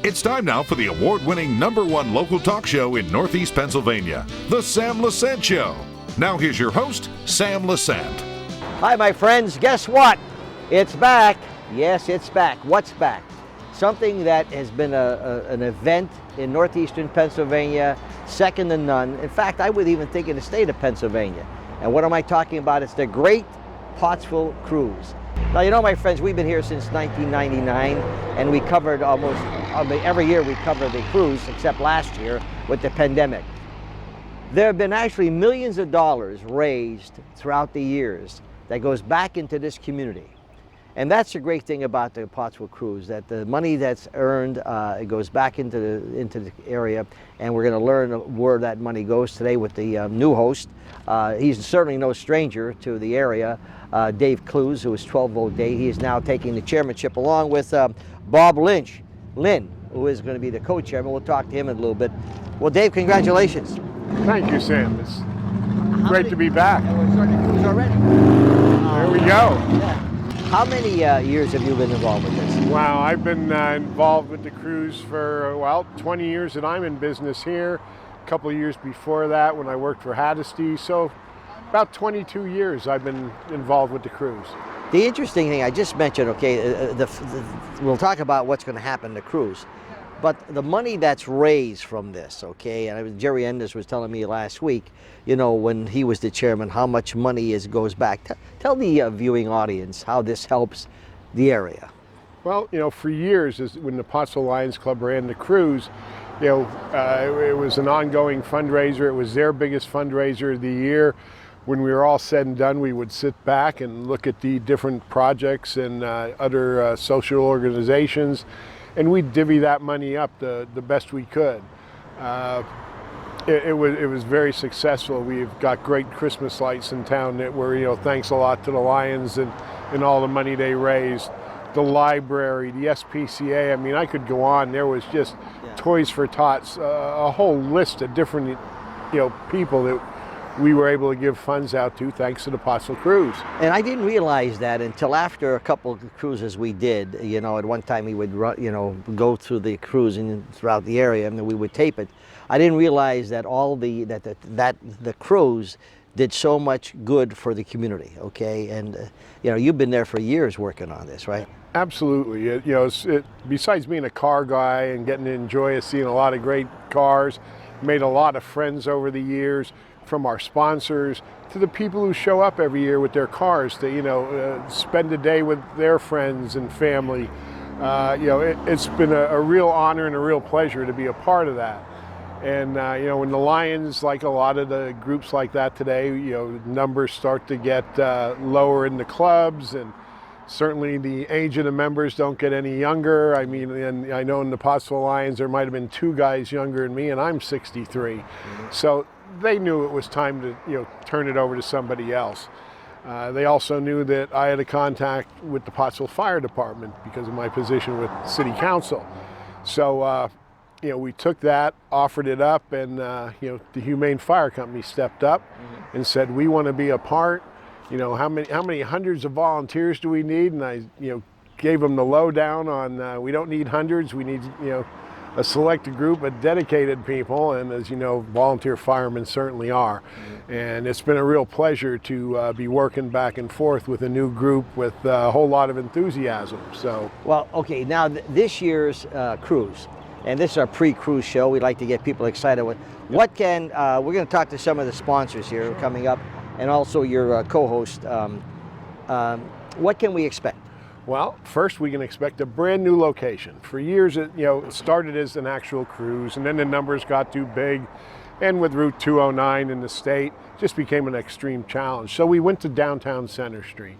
It's time now for the award-winning #1 local talk show in Northeast Pennsylvania, The Sam Lesante Show. Now here's your host, Sam Lesante. Hi, my friends. Guess what? It's back. Yes, it's back. What's back? Something that has been an event in northeastern Pennsylvania, second to none. In fact, I would even think in the state of Pennsylvania. And what am I talking about? It's the Great Pottsville Cruise. Now, you know, my friends, we've been here since 1999, and we covered almost every year we cover the cruise, except last year with the pandemic. There have been actually millions of dollars raised throughout the years that goes back into this community. And that's the great thing about the Pottsville Cruise, that the money that's earned, it goes back into the area, and we're going to learn where that money goes today with the new host. He's certainly no stranger to the area, Dave Clues, who is 12-vote day. He is now taking the chairmanship along with Bob Lynn, who is going to be the co-chairman. We'll talk to him in a little bit. Well, Dave, congratulations. Thank you, Sam. It's great to be back. And we're starting the cruise already. There we go. Yeah. How many years have you been involved with this? Wow, I've been involved with the cruise for, 20 years that I'm in business here. A couple of years before that when I worked for Hardesty. So about 22 years I've been involved with the cruise. The interesting thing I just mentioned, okay, we'll talk about what's going to happen in the cruise, but the money that's raised from this, okay, and Jerry Endes was telling me last week, you know, when he was the chairman, how much money goes back. Tell the viewing audience how this helps the area. Well, you know, for years, when the Pottsville Lions Club ran the cruise, you know, it was an ongoing fundraiser. It was their biggest fundraiser of the year. When we were all said and done, we would sit back and look at the different projects and other social organizations, and we'd divvy that money up the best we could. It was very successful. We've got great Christmas lights in town that were, you know, thanks a lot to the Lions and all the money they raised. The library, the SPCA, I mean, I could go on. There was just Toys for Tots, a whole list of different, you know, people that we were able to give funds out to thanks to the Pottsville Cruise. And I didn't realize that until after a couple of cruises we did. You know, at one time we would run, you know, go through the cruise and throughout the area, and then we would tape it. I didn't realize that the cruise did so much good for the community. Okay, and you know, you've been there for years working on this, right? Absolutely. You know, besides being a car guy and getting to enjoy seeing a lot of great cars, made a lot of friends over the years, from our sponsors to the people who show up every year with their cars to, you know, spend a day with their friends and family. You know, it's been a real honor and a real pleasure to be a part of that. And, you know, when the Lions, like a lot of the groups like that today, you know, numbers start to get lower in the clubs, and certainly the age of the members don't get any younger. I mean, and I know in the Pottsville Lions there might have been 2 guys younger than me, and I'm 63. Mm-hmm. So they knew it was time to, you know, turn it over to somebody else. They also knew that I had a contact with the Pottsville Fire Department because of my position with City Council. So, you know, we took that, offered it up, and, you know, the Humane Fire Company stepped up and said, we want to be a part. You know, how many hundreds of volunteers do we need? And I, you know, gave them the lowdown on we don't need hundreds, we need, you know, a selected group of dedicated people, and as you know, volunteer firemen certainly are. And it's been a real pleasure to be working back and forth with a new group with a whole lot of enthusiasm. So, well, okay, now this year's cruise, and this is our pre-cruise show. We'd like to get people excited with what can. We're going to talk to some of the sponsors here coming up, and also your co-host. What can we expect? Well, first we can expect a brand new location. For years, it started as an actual cruise, and then the numbers got too big, and with Route 209 in the state, just became an extreme challenge. So we went to downtown Center Street,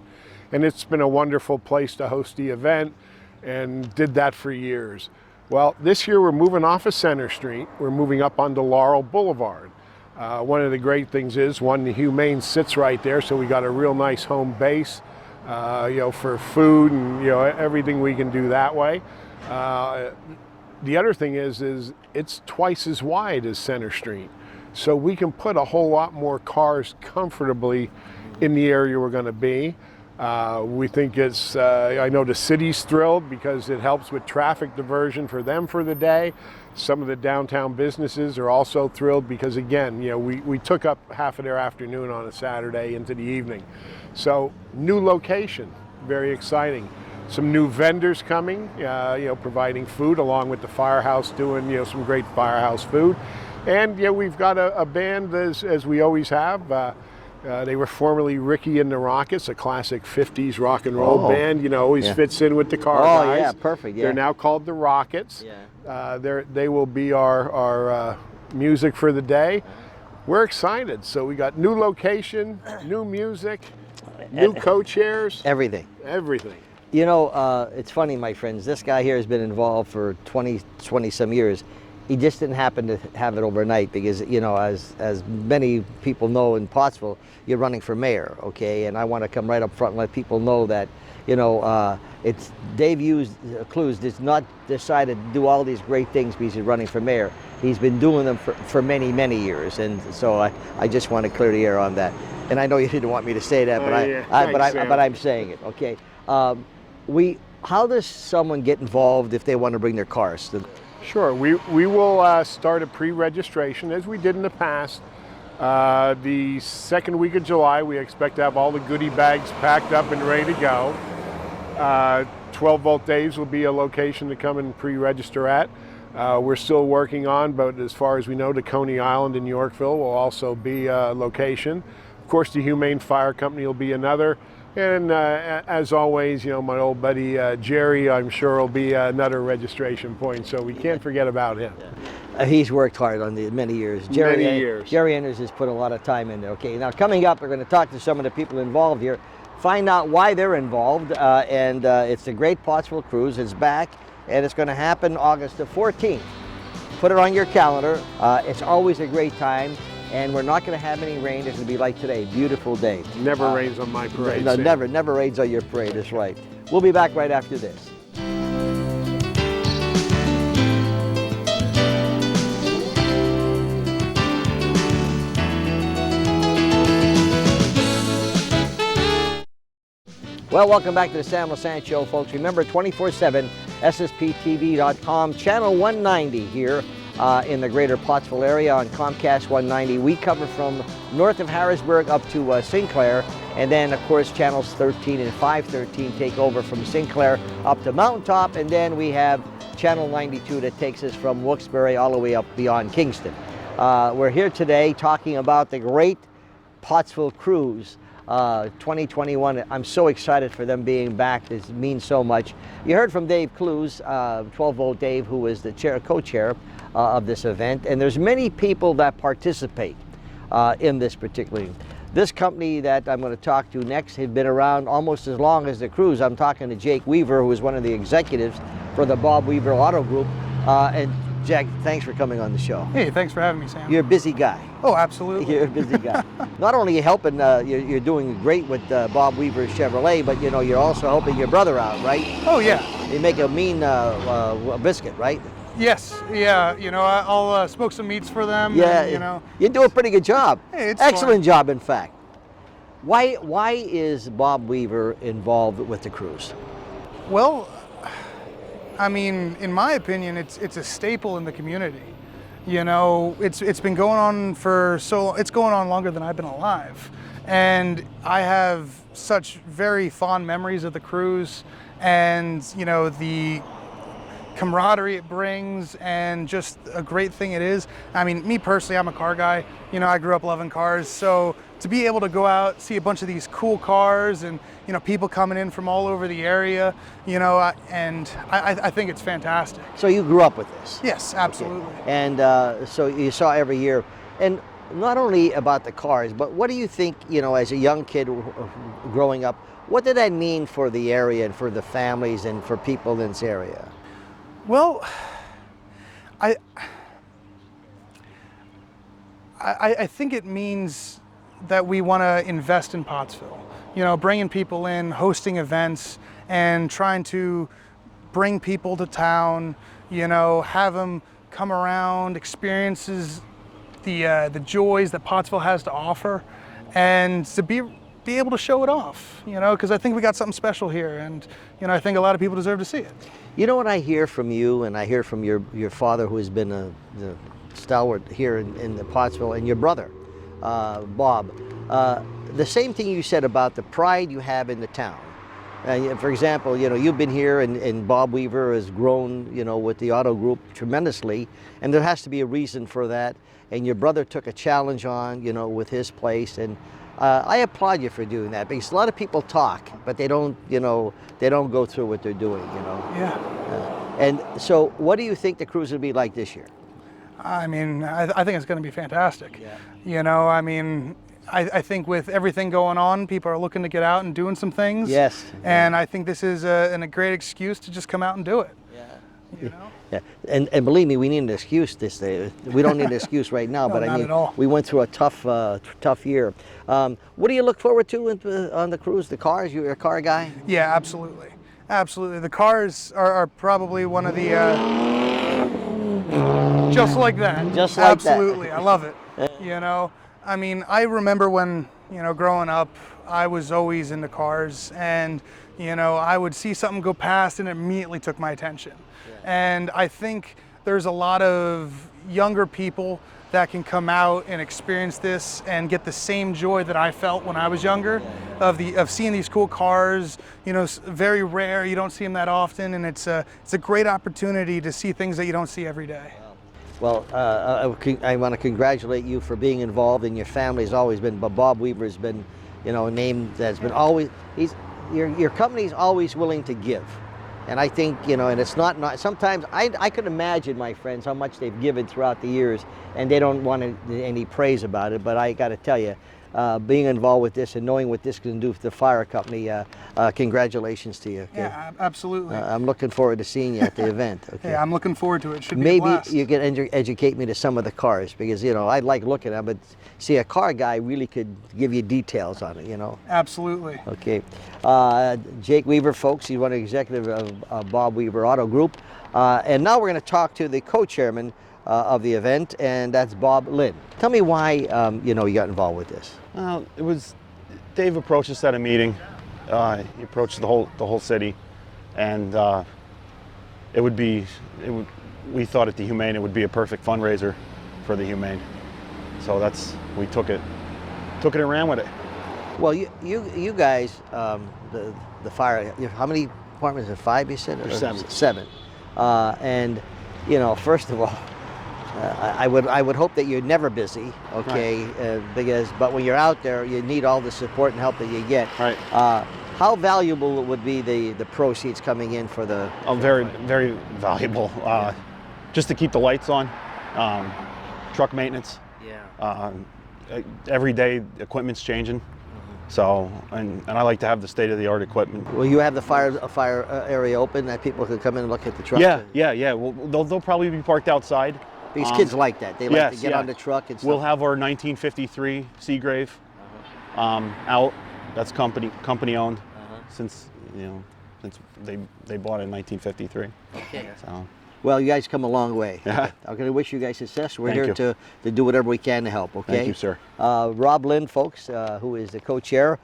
and it's been a wonderful place to host the event, and did that for years. Well, this year we're moving off of Center Street. We're moving up onto Laurel Boulevard. One of the great things is, the Humane sits right there, so we got a real nice home base. For food and everything we can do that way. The other thing is it's twice as wide as Center Street, so we can put a whole lot more cars comfortably in the area we're going to be. We think it's, I know the city's thrilled because it helps with traffic diversion for them for the day. Some of the downtown businesses are also thrilled because, again, we took up half of their afternoon on a Saturday into the evening. So new location, very exciting. Some new vendors coming, providing food along with the firehouse doing, some great firehouse food. And we've got a band as we always have. They were formerly Ricky and the Rockets, a classic 50s rock and roll band, always fits in with the car guys. Yeah, perfect. Yeah. They're now called the Rockets. Yeah. They will be our music for the day. We're excited. So we got new location, new music, new co-chairs. Everything. Everything. It's funny, my friends. This guy here has been involved for 20 some years. He just didn't happen to have it overnight because, as many people know in Pottsville, you're running for mayor, okay? And I want to come right up front and let people know that, it's Dave Clues does not decide to do all these great things because he's running for mayor. He's been doing them for many, many years, and so I just want to clear the air on that. And I know you didn't want me to say that, but I'm saying it, okay? How does someone get involved if they want to bring their cars? Sure, we will start a pre-registration as we did in the past. The second week of July, we expect to have all the goodie bags packed up and ready to go. 12-volt Dave's will be a location to come and pre-register at. We're still working on, but as far as we know, the Coney Island in Yorkville will also be a location. Of course, the Humane Fire Company will be another. And as always, my old buddy Jerry, I'm sure will be another registration point, so we can't forget about him. He's worked hard on the many years. Jerry Enders has put a lot of time in there. Okay, now coming up, we're going to talk to some of the people involved here, find out why they're involved, and it's the Great Pottsville Cruise. It's back, and it's going to happen August the 14th. Put it on your calendar. It's always a great time. And we're not going to have any rain. It's going to be like today, beautiful day. Never rains on my parade. No, never rains on your parade, that's right. We'll be back right after this. Well, welcome back to the Sam Lesante Show, folks. Remember, 24/7, SSPTV.com, channel 190 here. In the greater Pottsville area on Comcast 190. We cover from north of Harrisburg up to Sinclair, and then of course channels 13 and 513 take over from Sinclair up to Mountaintop, and then we have channel 92 that takes us from Wilkes-Barre all the way up beyond Kingston. We're here today talking about the Great Pottsville Cruise 2021. I'm so excited for them being back. This means so much. You heard from Dave Clues, 12-volt Dave, who is the co-chair of this event, and there's many people that participate in this particular. This company that I'm going to talk to next has been around almost as long as the cruise. I'm talking to Jake Weaver, who is one of the executives for the Bob Weaver Auto Group. And Jack, thanks for coming on the show. Hey, thanks for having me, Sam. You're a busy guy. Oh, absolutely. You're a busy guy. Not only are you helping, you're doing great with Bob Weaver Chevrolet, but you're also helping your brother out, right? Oh, yeah. You make a mean biscuit, right? Yes, yeah. I'll smoke some meats for them. Yeah, and, you do a pretty good job. Hey, it's excellent fun. job, in fact. Why is Bob Weaver involved with the cruise? Well, I mean, in my opinion, it's a staple in the community. It's been going on it's going on longer than I've been alive, and I have such very fond memories of the cruise, and the camaraderie it brings, and just a great thing it is. I mean, me personally, I'm a car guy. I grew up loving cars, so to be able to go out, see a bunch of these cool cars, and people coming in from all over the area, and I think it's fantastic. So you grew up with this? Yes, absolutely. Okay. And so you saw every year, and not only about the cars, but what do you think, as a young kid growing up, what did that mean for the area and for the families and for people in this area? Well, I think it means that we want to invest in Pottsville. Bringing people in, hosting events, and trying to bring people to town. Have them come around, experiences the joys that Pottsville has to offer, and to be be able to show it off, because I think we got something special here, and I think a lot of people deserve to see it. You know what I hear from you, and I hear from your father, who has been the stalwart here in the Pottsville, and your brother, Bob. The same thing you said about the pride you have in the town. For example, you've been here, and Bob Weaver has grown, with the auto group tremendously, and there has to be a reason for that. And your brother took a challenge on, with his place, and I applaud you for doing that, because a lot of people talk, but they don't, they don't go through what they're doing, Yeah. And so, what do you think the cruise will be like this year? I mean, I think it's going to be fantastic. Yeah. I think with everything going on, people are looking to get out and doing some things. Yes. And I think this is a great excuse to just come out and do it. Yeah. Yeah. And believe me, we need an excuse this day. We don't need an excuse right now, No, but I not mean, at all. we went through a tough year. What do you look forward to on the cruise? The cars? You're a car guy? Yeah, absolutely. Absolutely. The cars are probably one of the, just like that. Just like that. Absolutely. I love it. I mean, I remember when, growing up, I was always into cars, and, I would see something go past and it immediately took my attention. Yeah. And I think there's a lot of younger people that can come out and experience this and get the same joy that I felt when I was younger, of seeing these cool cars. Very rare. You don't see them that often, and it's a great opportunity to see things that you don't see every day. Well, I want to congratulate you for being involved, and your family has always been. But Bob Weaver has been, a name that's been always. Your company's always willing to give, and I think and it's not. Sometimes I could imagine, my friends, how much they've given throughout the years, and they don't want any praise about it. But I got to tell you, being involved with this and knowing what this can do for the fire company, congratulations to you. Okay? Yeah, absolutely. I'm looking forward to seeing you at the event. Okay. Yeah, I'm looking forward to it. Should be a Maybe blast. you can educate me to some of the cars, because I like looking at them, but see, a car guy really could give you details on it. Absolutely. Okay. Jake Weaver, folks, he's one of the executive of Bob Weaver Auto Group, and now we're going to talk to the co-chairman of the event, and that's Bob Lynn. Tell me why you got involved with this. Well, it was Dave approached us at a meeting. He approached the whole city, and we thought at the Humane it would be a perfect fundraiser for the Humane. So we took it and ran with it. Well, you guys, the fire, how many departments? Are 5, you said? Or 7. 7. And first of all, I would hope that you're never busy, okay? Right. But when you're out there, you need all the support and help that you get. Right. How valuable would be the proceeds coming in for the? Oh, very, very valuable. Just to keep the lights on, truck maintenance. Yeah. Every day, equipment's changing. So, and I like to have the state-of-the-art equipment. Will you have the fire area open that people can come in and look at the truck? Yeah. Well, they'll probably be parked outside. These kids like that. They like to get on the truck and stuff. We'll have our 1953 Seagrave out. That's company owned since they bought it in 1953. Okay. So. Well, you guys come a long way. Yeah. I'm going to wish you guys success. We're Thank here to do whatever we can to help, okay? Thank you, sir. Rob Lynn, folks, who is the co-chair.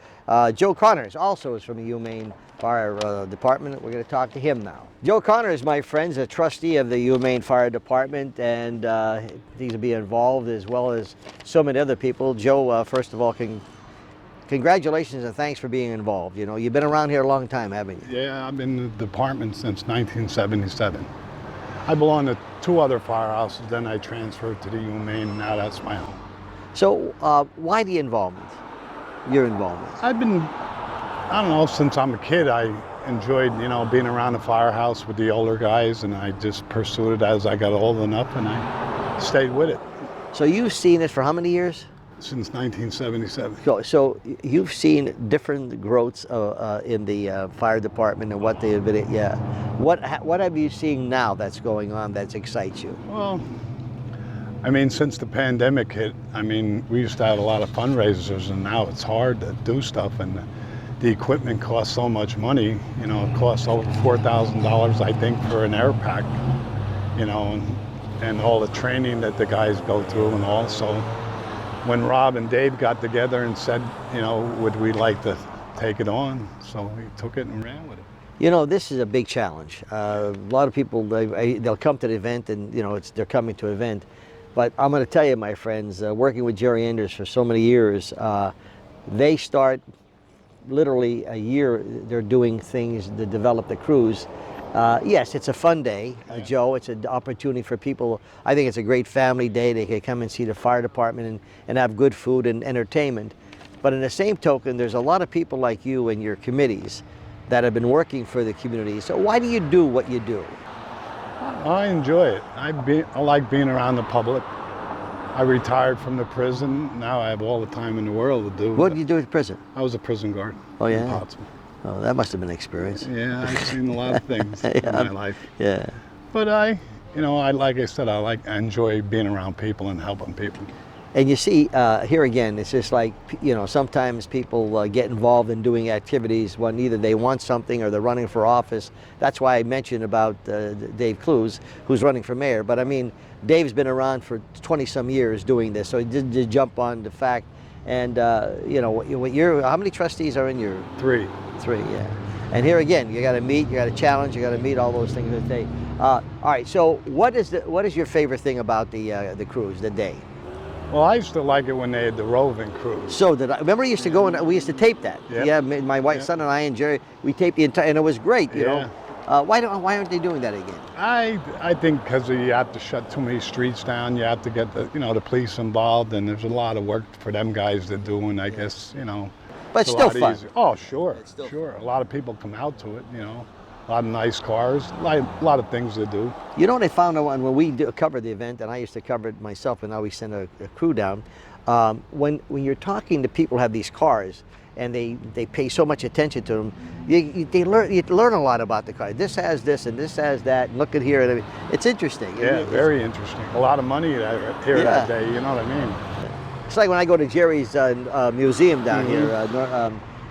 Joe Connors also is from the Humane Fire Department. We're going to talk to him now. Joe Connors, my friends, a trustee of the Humane Fire Department, and he's going to be involved as well as so many other people. Joe, first of all, congratulations and thanks for being involved. You've been around here a long time, haven't you? Yeah, I've been in the department since 1977. I belong to 2 other firehouses, then I transferred to the Humane, now that's my home. So why the involvement, your involvement? I've been, I don't know, since I'm a kid, I enjoyed, being around the firehouse with the older guys, and I just pursued it as I got old enough, and I stayed with it. So you've seen it for how many years? Since 1977. So you've seen different growths in the fire department and what they've been. Yeah. What have you seen now that's going on that excites you? Well, I mean, since the pandemic hit, we used to have a lot of fundraisers, and now it's hard to do stuff, and the equipment costs so much money. It costs over $4,000, I think, for an air pack. And all the training that the guys go through, and also. when Rob and Dave got together and said, you know, would we like to take it on? So we took it and ran with it. You know, this is a big challenge. A lot of people, they'll come to the event and, you know, they're coming to an event. But I'm going to tell you, my friends, working with Jerry Anders for so many years, they start literally a year, they're doing things to develop the cruise. Yes, it's a fun day, Joe. It's an opportunity for people. I think it's a great family day. They can come and see the fire department and have good food and entertainment. But in the same token, there's a lot of people like you and your committees that have been working for the community. So why do you do what you do? I enjoy it. I like being around the public. I retired from the prison. Now I have all the time in the world to do. What did you do in prison? I was a prison guard. Oh, yeah? In Pottsville. Oh, that must have been an experience. Yeah, I've seen a lot of things in my life. Yeah. But like I said, I enjoy being around people and helping people. And you see, here again, it's just like, you know, sometimes people get involved in doing activities when either they want something or they're running for office. That's why I mentioned about Dave Clues, who's running for mayor. But I mean, Dave's been around for 20-some years doing this, so he did jump on the fact. And, you know, how many trustees are in your? Three. Three, yeah. And here again, you got to meet, you got to challenge, you got to meet all those things that day. All right, so what is your favorite thing about the cruise, the day? Well, I used to like it when they had the roving cruise. So did I. Remember, we used to go and we used to tape that. Yep. Yeah, my white son and I and Jerry, we taped the entire, and it was great. You Yeah. know, why aren't they doing that again? I think because you have to shut too many streets down. You have to get the police involved, and there's a lot of work for them guys to do. And I guess But it's a still lot fun. easier. Oh, sure, It's still sure. A lot of people come out to it. A lot of nice cars, a lot of things to do. You know what I found out when we covered the event, and I used to cover it myself, and now we send a crew down. When you're talking to people who have these cars, and they pay so much attention to them, you learn a lot about the car. This has this, and this has that. And look at here, and it's interesting. Yeah, very interesting. A lot of money here that day. You know what I mean? It's like when I go to Jerry's museum down here,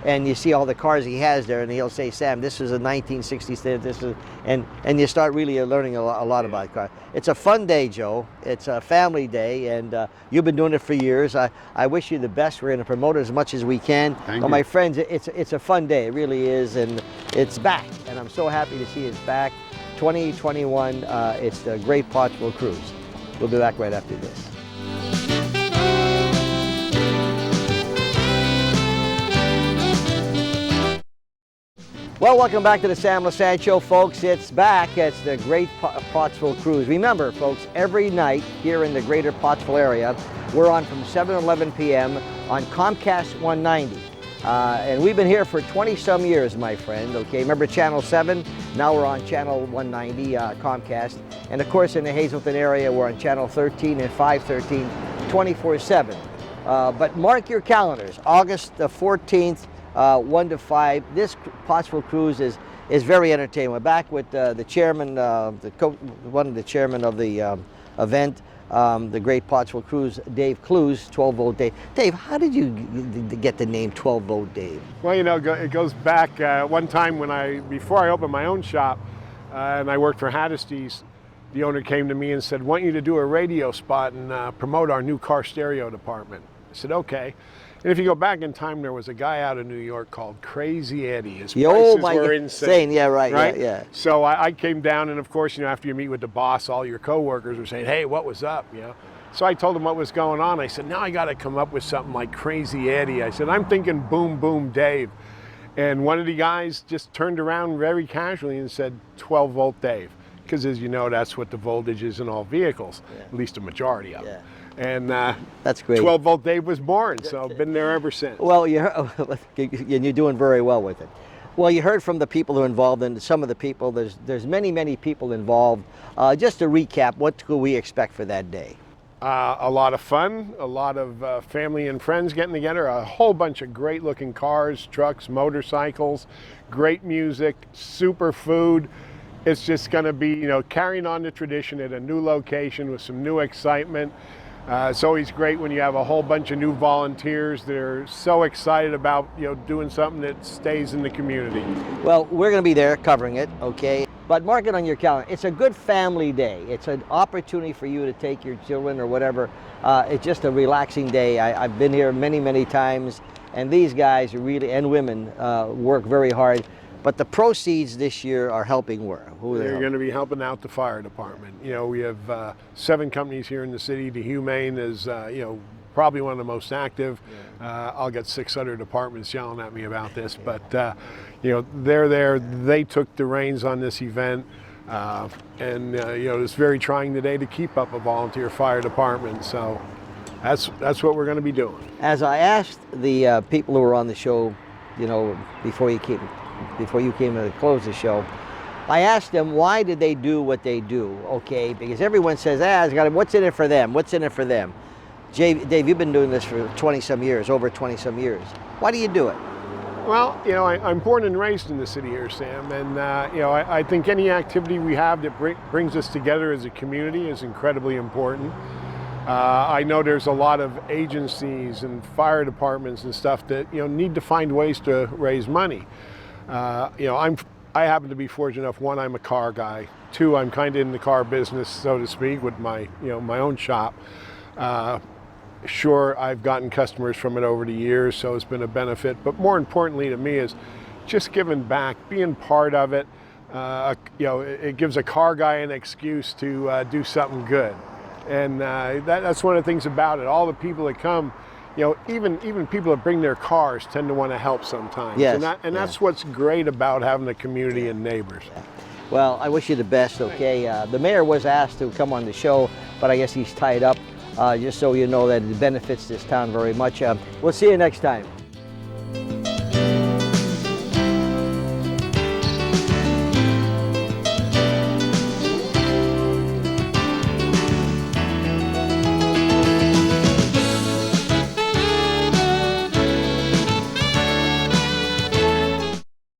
and you see all the cars he has there, and he'll say, "Sam, this is a 1960s. This is," and you start really learning a lot about cars. It's a fun day, Joe. It's a family day, and you've been doing it for years. I wish you the best. We're going to promote it as much as we can. Thank but you. my friends, it's a fun day. It really is, and it's back, and I'm so happy to see it's back. 2021. It's the Great Pottsville Cruise. We'll be back right after this. Well, welcome back to the Sam Lesante Show, folks. It's back. It's the Great Pottsville Cruise. Remember, folks, every night here in the greater Pottsville area, we're on from 7 to 11 p.m. on Comcast 190. And we've been here for 20-some years, my friend, okay? Remember Channel 7? Now we're on Channel 190, Comcast. And, of course, in the Hazleton area, we're on Channel 13 and 513, 24/7. But mark your calendars, August the 14th, 1 to 5. This Pottsville Cruise is very entertaining. We're back with the chairman, one of the chairmen of the event, the Great Pottsville Cruise, Dave Clues, 12-Volt Dave. Dave, how did you get the name 12-Volt Dave? Well, it goes back one time before I opened my own shop, and I worked for Haddisty's. The owner came to me and said, "Want you to do a radio spot and promote our new car stereo department." I said, "Okay." And if you go back in time, there was a guy out of New York called Crazy Eddie. His prices were insane. Yeah, right? Yeah. So I came down, and of course, after you meet with the boss, all your coworkers were saying, "Hey, what was up?" So I told him what was going on. I said, "Now I got to come up with something like Crazy Eddie." I said, "I'm thinking Boom Boom Dave." And one of the guys just turned around very casually and said, 12-Volt Dave. Because as you know, that's what the voltage is in all vehicles, at least a majority of them. And that's great. 12-Volt Dave was born, so I've been there ever since. Well, and you're doing very well with it. Well, you heard from the people who are involved, and some of the people, there's many people involved. Just to recap, what could we expect for that day? A lot of fun, a lot of family and friends getting together, a whole bunch of great looking cars, trucks, motorcycles, great music, super food. It's just going to be, carrying on the tradition at a new location with some new excitement. It's always great when you have a whole bunch of new volunteers that are so excited about, doing something that stays in the community. Well, we're going to be there covering it, okay? But mark it on your calendar. It's a good family day. It's an opportunity for you to take your children or whatever. It's just a relaxing day. I've been here many, many times, and these guys really, and women, work very hard. But the proceeds this year are helping where? They're going to be helping out the fire department. You know, we have 7 companies here in the city. The Humane is, you know, probably one of the most active. I'll get 6 other departments yelling at me about this, but you know, they're there. They took the reins on this event, and you know, it's very trying today to keep up a volunteer fire department. So that's what we're going to be doing. As I asked the people who were on the show, you know, before you came to close the show, I asked them why did they do what they do? Okay, because everyone says, it's got what's in it for them? What's in it for them? Dave, you've been doing this for 20-some years, over 20-some years. Why do you do it? Well, you know, I'm born and raised in the city here, Sam, and you know, I think any activity we have that brings us together as a community is incredibly important. I know there's a lot of agencies and fire departments and stuff that, you know, need to find ways to raise money. You know, I happen to be fortunate enough. 1, I'm a car guy. 2, I'm kind of in the car business, so to speak, with my, you know, my own shop. Sure, I've gotten customers from it over the years, so it's been a benefit. But more importantly to me is just giving back, being part of it. You know, it gives a car guy an excuse to do something good, and that's one of the things about it. All the people that come, you know, even people that bring their cars tend to want to help sometimes. Yes. And that's what's great about having a community and neighbors. Well, I wish you the best, okay? The mayor was asked to come on the show, but I guess he's tied up. Just so you know that it benefits this town very much. We'll see you next time.